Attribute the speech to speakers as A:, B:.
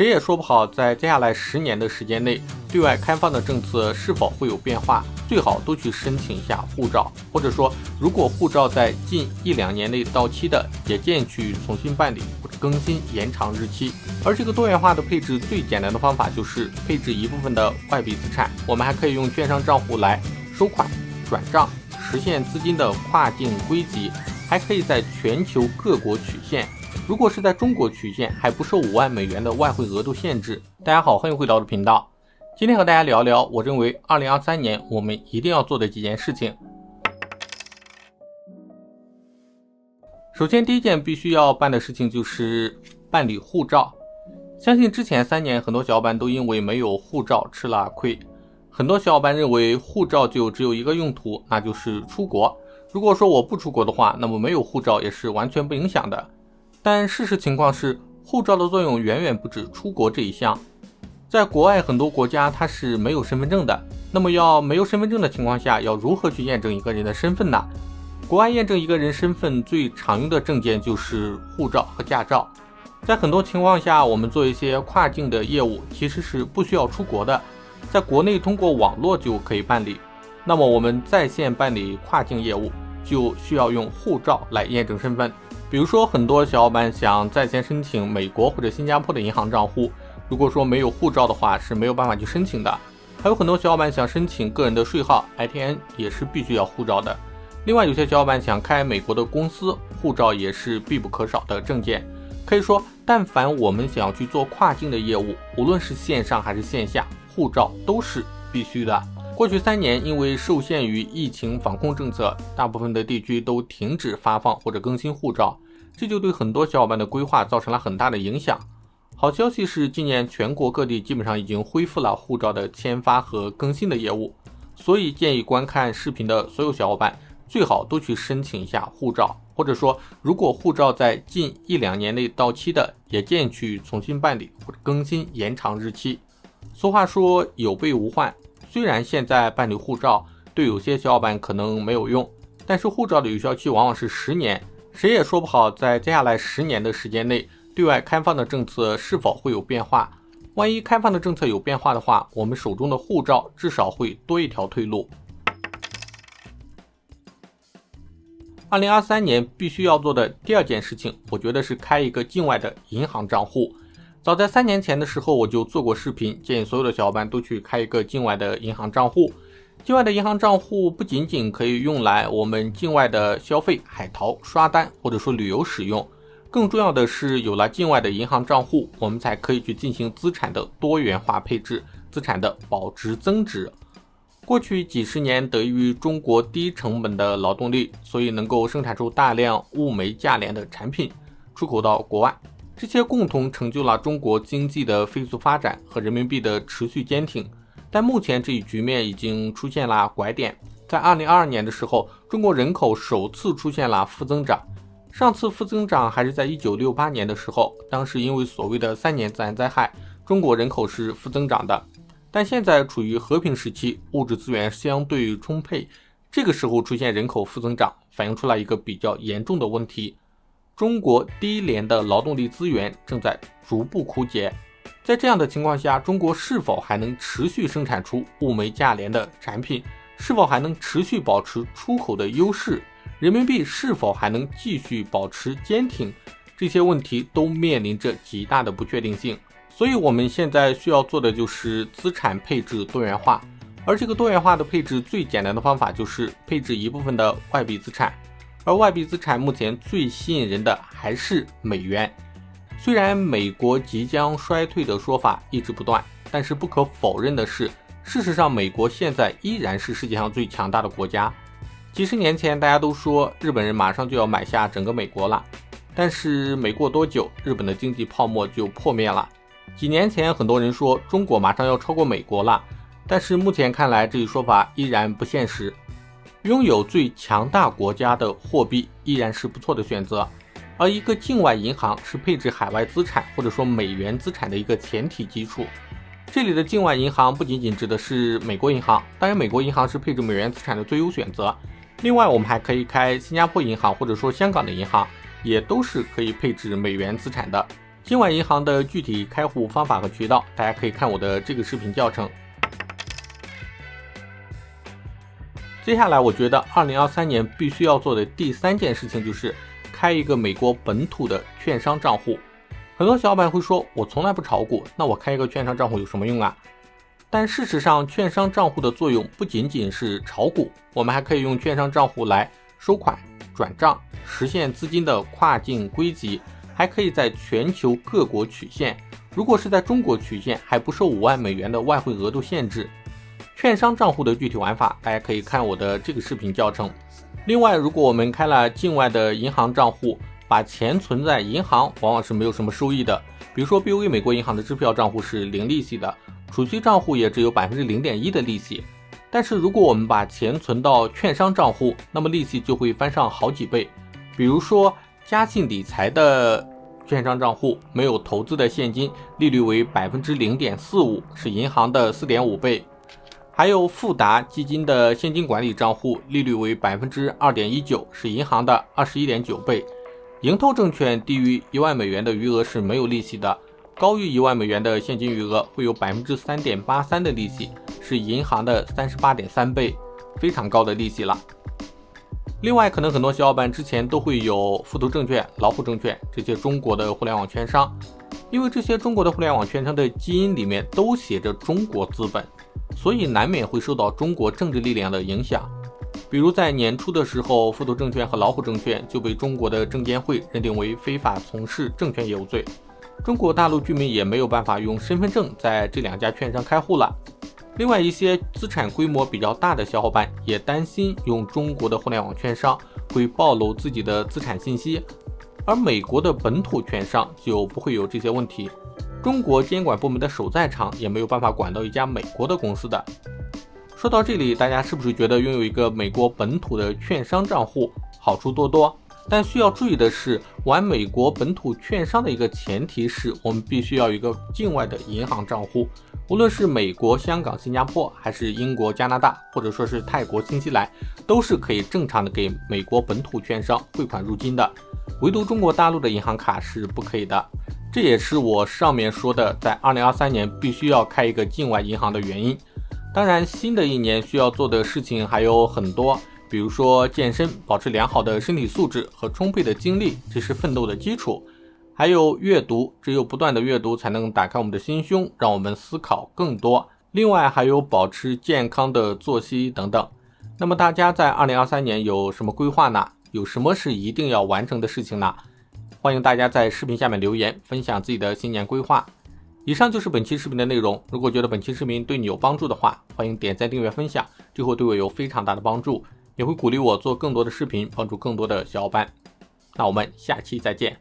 A: 谁也说不好在接下来10年的时间内，对外开放的政策是否会有变化，最好都去申请一下护照，或者说如果护照在近1-2年内到期的，也建议去重新办理或者更新延长日期。而这个多元化的配置最简单的方法就是配置一部分的外币资产，我们还可以用券商账户来收款、转账，实现资金的跨境归集，还可以在全球各国取现。如果是在中国取现，还不受5万美元的外汇额度限制。大家好，欢迎回到我的频道。今天和大家聊聊我认为2023年我们一定要做的几件事情。首先第一件必须要办的事情就是办理护照。相信之前3年很多小伙伴都因为没有护照吃了亏。很多小伙伴认为护照就只有一个用途，那就是出国。如果说我不出国的话，那么没有护照也是完全不影响的。但事实情况是，护照的作用远远不止出国这一项。在国外很多国家它是没有身份证的，那么要没有身份证的情况下，要如何去验证一个人的身份呢？国外验证一个人身份最常用的证件就是护照和驾照。在很多情况下，我们做一些跨境的业务其实是不需要出国的，在国内通过网络就可以办理。那么我们在线办理跨境业务就需要用护照来验证身份。比如说很多小伙伴想在线申请美国或者新加坡的银行账户，如果说没有护照的话是没有办法去申请的。还有很多小伙伴想申请个人的税号 ITN 也是必须要护照的。另外有些小伙伴想开美国的公司，护照也是必不可少的证件。可以说但凡我们想要去做跨境的业务，无论是线上还是线下，护照都是必须的。过去3年因为受限于疫情防控政策，大部分的地区都停止发放或者更新护照，这就对很多小伙伴的规划造成了很大的影响。好消息是今年全国各地基本上已经恢复了护照的签发和更新的业务，所以建议观看视频的所有小伙伴最好都去申请一下护照，或者说如果护照在近1-2年内到期的，也建议去重新办理或者更新延长日期。俗话说有备无患，虽然现在办理护照对有些小伙伴可能没有用，但是护照的有效期往往是10年，谁也说不好在接下来10年的时间内，对外开放的政策是否会有变化。万一开放的政策有变化的话，我们手中的护照至少会多一条退路。2023年必须要做的第二件事情，我觉得是开一个境外的银行账户。早在3年前的时候我就做过视频，建议所有的小伙伴都去开一个境外的银行账户。境外的银行账户不仅仅可以用来我们境外的消费、海淘、刷单或者说旅游使用，更重要的是有了境外的银行账户，我们才可以去进行资产的多元化配置，资产的保值增值。过去几十年得益于中国低成本的劳动力，所以能够生产出大量物美价廉的产品出口到国外，这些共同成就了中国经济的飞速发展和人民币的持续坚挺。但目前这一局面已经出现了拐点，在2022年的时候，中国人口首次出现了负增长。上次负增长还是在1968年的时候，当时因为所谓的3年自然灾害，中国人口是负增长的。但现在处于和平时期，物质资源相对充沛，这个时候出现人口负增长，反映出来一个比较严重的问题：中国低廉的劳动力资源正在逐步枯竭。在这样的情况下，中国是否还能持续生产出物美价廉的产品？是否还能持续保持出口的优势？人民币是否还能继续保持坚挺？这些问题都面临着极大的不确定性。所以我们现在需要做的就是资产配置多元化。而这个多元化的配置最简单的方法就是配置一部分的外币资产。而外币资产目前最吸引人的还是美元。虽然美国即将衰退的说法一直不断，但是不可否认的是，事实上美国现在依然是世界上最强大的国家。几十年前大家都说日本人马上就要买下整个美国了，但是没过多久，日本的经济泡沫就破灭了。几年前很多人说中国马上要超过美国了，但是目前看来这一说法依然不现实。拥有最强大国家的货币依然是不错的选择，而一个境外银行是配置海外资产或者说美元资产的一个前提基础。这里的境外银行不仅仅指的是美国银行，当然美国银行是配置美元资产的最优选择。另外我们还可以开新加坡银行或者说香港的银行，也都是可以配置美元资产的。境外银行的具体开户方法和渠道，大家可以看我的这个视频教程。接下来我觉得2023年必须要做的第3件事情就是开一个美国本土的券商账户。很多小伙伴会说，我从来不炒股，那我开一个券商账户有什么用啊？但事实上，券商账户的作用不仅仅是炒股，我们还可以用券商账户来收款、转账，实现资金的跨境归集，还可以在全球各国取现。如果是在中国取现，还不受5万美元的外汇额度限制。券商账户的具体玩法，大家可以看我的这个视频教程。另外，如果我们开了境外的银行账户，把钱存在银行，往往是没有什么收益的。比如说 BOE 美国银行的支票账户是0利息的，储蓄账户也只有 0.1% 的利息。但是如果我们把钱存到券商账户，那么利息就会翻上好几倍。比如说嘉信理财的券商账户，没有投资的现金，利率为 0.45%， 是银行的 4.5 倍。还有富达基金的现金管理账户，利率为 2.19%， 是银行的 21.9 倍。盈透证券低于1万美元的余额是没有利息的，高于1万美元的现金余额会有 3.83% 的利息，是银行的 38.3 倍，非常高的利息了。另外，可能很多小伙伴之前都会有富途证券、老虎证券这些中国的互联网券商，因为这些中国的互联网券商的基因里面都写着中国资本，所以难免会受到中国政治力量的影响。比如在年初的时候，富途证券和老虎证券就被中国的证监会认定为非法从事证券业务罪，中国大陆居民也没有办法用身份证在这2家券商开户了。另外，一些资产规模比较大的小伙伴也担心用中国的互联网券商会暴露自己的资产信息，而美国的本土券商就不会有这些问题，中国监管部门的手在场也没有办法管到一家美国的公司的。说到这里，大家是不是觉得拥有一个美国本土的券商账户好处多多？但需要注意的是，玩美国本土券商的一个前提是我们必须要有一个境外的银行账户，无论是美国、香港、新加坡，还是英国、加拿大，或者说是泰国、新西兰，都是可以正常的给美国本土券商汇款入金的，唯独中国大陆的银行卡是不可以的。这也是我上面说的在2023年必须要开一个境外银行的原因。当然，新的一年需要做的事情还有很多，比如说健身，保持良好的身体素质和充沛的精力，这是奋斗的基础。还有阅读，只有不断的阅读才能打开我们的心胸，让我们思考更多。另外还有保持健康的作息等等。那么大家在2023年有什么规划呢？有什么是一定要完成的事情呢？欢迎大家在视频下面留言，分享自己的新年规划。以上就是本期视频的内容，如果觉得本期视频对你有帮助的话，欢迎点赞、订阅、分享，这会对我有非常大的帮助，也会鼓励我做更多的视频，帮助更多的小伙伴。那我们下期再见。